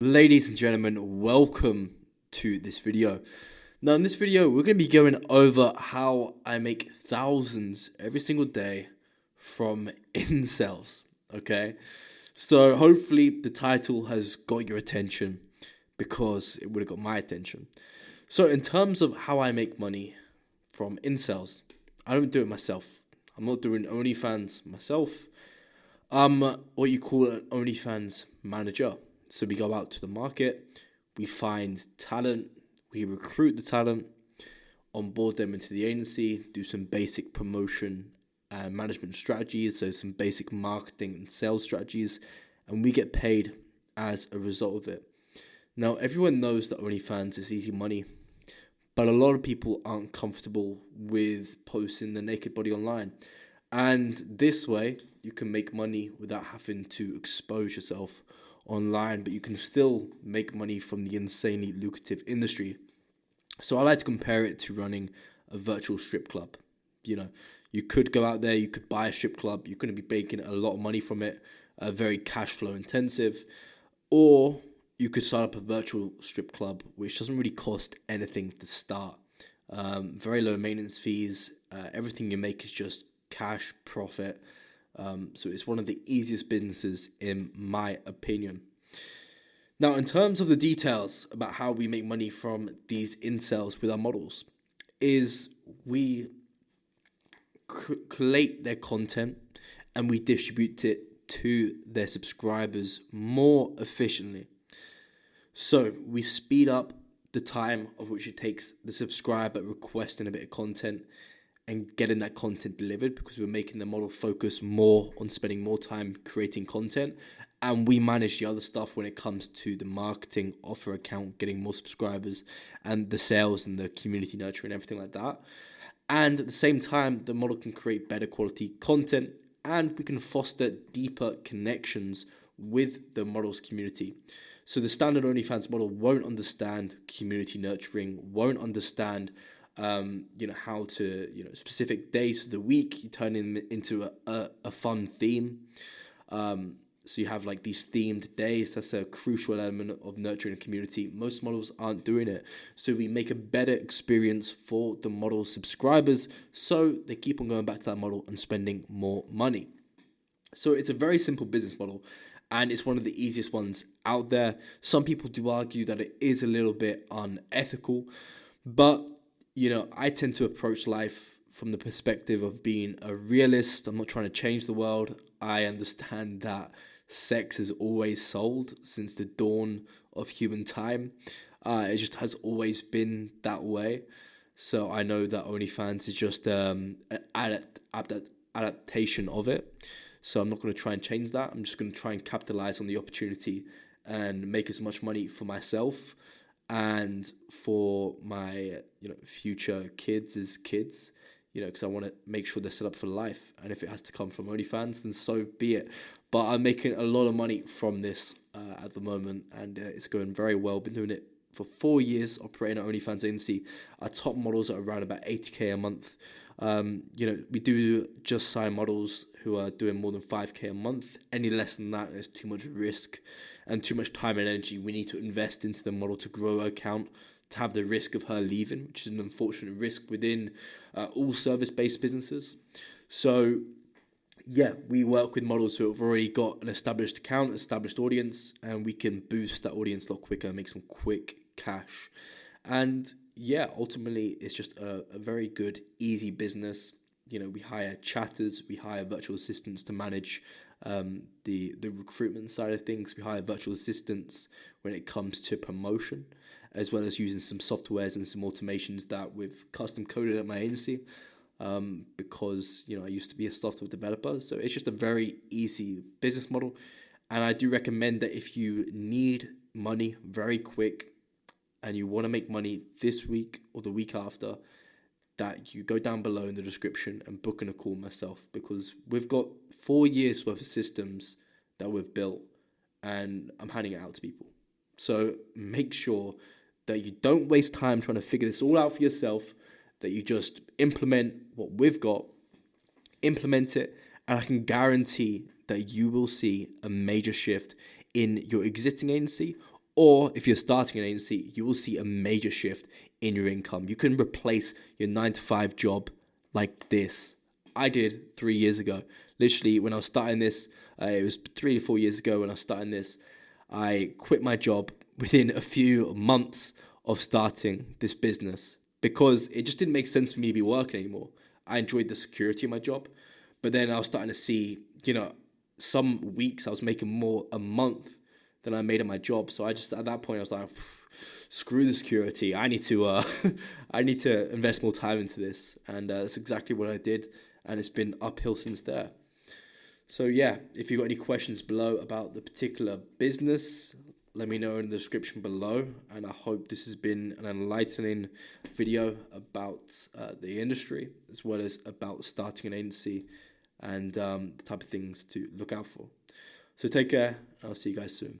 Ladies and gentlemen, welcome to this video. Now in this video, we're going to be going over how I make thousands every single day from incels, okay? So hopefully the title has got your attention because it would have got my attention. So in terms of how I make money from incels, I don't do it myself. I'm not doing OnlyFans myself. I'm what you call an OnlyFans manager. So we go out to the market, we find talent, we recruit the talent, onboard them into the agency, do some basic promotion and management strategies, so some basic marketing and sales strategies, and we get paid as a result of it. Now, everyone knows that OnlyFans is easy money, but a lot of people aren't comfortable with posting their naked body online. And this way, you can make money without having to expose yourself online, but you can still make money from the insanely lucrative industry. So I like to compare it to running a virtual strip club. You know, you could go out there, you could buy a strip club, you're going to be making a lot of money from it, very cash flow intensive, or you could start up a virtual strip club, which doesn't really cost anything to start. Very low maintenance fees, everything you make is just cash profit. So it's one of the easiest businesses in my opinion. Now, in terms of the details about how we make money from these incels with our models, is we collate their content and we distribute it to their subscribers more efficiently. So we speed up the time of which it takes the subscriber requesting a bit of content and getting that content delivered, because we're making the model focus more on spending more time creating content, and we manage the other stuff when it comes to the marketing, offer account, getting more subscribers, and the sales and the community nurturing, everything like that. And at the same time, the model can create better quality content, and we can foster deeper connections with the model's community. So the standard OnlyFans model won't understand community nurturing, won't understand how to, specific days of the week, you turn into a fun theme. So you have like these themed days. That's a crucial element of nurturing a community. Most models aren't doing it. So we make a better experience for the model subscribers, so they keep on going back to that model and spending more money. So it's a very simple business model, and it's one of the easiest ones out there. Some people do argue that it is a little bit unethical, but I tend to approach life from the perspective of being a realist. I'm not trying to change the world. I understand that sex has always sold since the dawn of human time. It just has always been that way. So I know that OnlyFans is just an adaptation of it. So I'm not going to try and change that. I'm just going to try and capitalize on the opportunity and make as much money for myself and for my future kids, because I want to make sure they're set up for life. And if it has to come from OnlyFans, then so be it. But I'm making a lot of money from this at the moment, and it's going very well. Been doing it for 4 years, operating an OnlyFans agency. Our top models are around about 80k a month. We do just sign models who are doing more than 5k a month. Any less than that, there's too much risk and too much time and energy we need to invest into the model to grow our account, to have the risk of her leaving, which is an unfortunate risk within all service-based businesses. So yeah, we work with models who have already got an established account, established audience, and we can boost that audience a lot quicker and make some quick cash. And yeah, ultimately, it's just a very good, easy business. We hire chatters, we hire virtual assistants to manage the recruitment side of things. We hire virtual assistants when it comes to promotion, as well as using some softwares and some automations that we've custom coded at my agency, because I used to be a software developer. So it's just a very easy business model, and I do recommend that if you need money very quick and you want to make money this week or the week after, that you go down below in the description and book in a call myself, because we've got 4 years worth of systems that we've built and I'm handing it out to people. So make sure that you don't waste time trying to figure this all out for yourself, that you just implement what we've got, implement it, and I can guarantee that you will see a major shift in your existing agency Or if you're starting an agency, you will see a major shift in your income. You can replace your 9 to 5 job like this. I did 3 years ago. Literally, when I was starting this, it was 3 to 4 years ago when I was starting this, I quit my job within a few months of starting this business because it just didn't make sense for me to be working anymore. I enjoyed the security of my job, but then I was starting to see, some weeks I was making more a month than I made at my job. So I just, at that point, I was like, screw the security. I need to I need to invest more time into this, and that's exactly what I did, and it's been uphill since there. So yeah, if you've got any questions below about the particular business, let me know in the description below. And I hope this has been an enlightening video about the industry, as well as about starting an agency and the type of things to look out for. So take care, and I'll see you guys soon.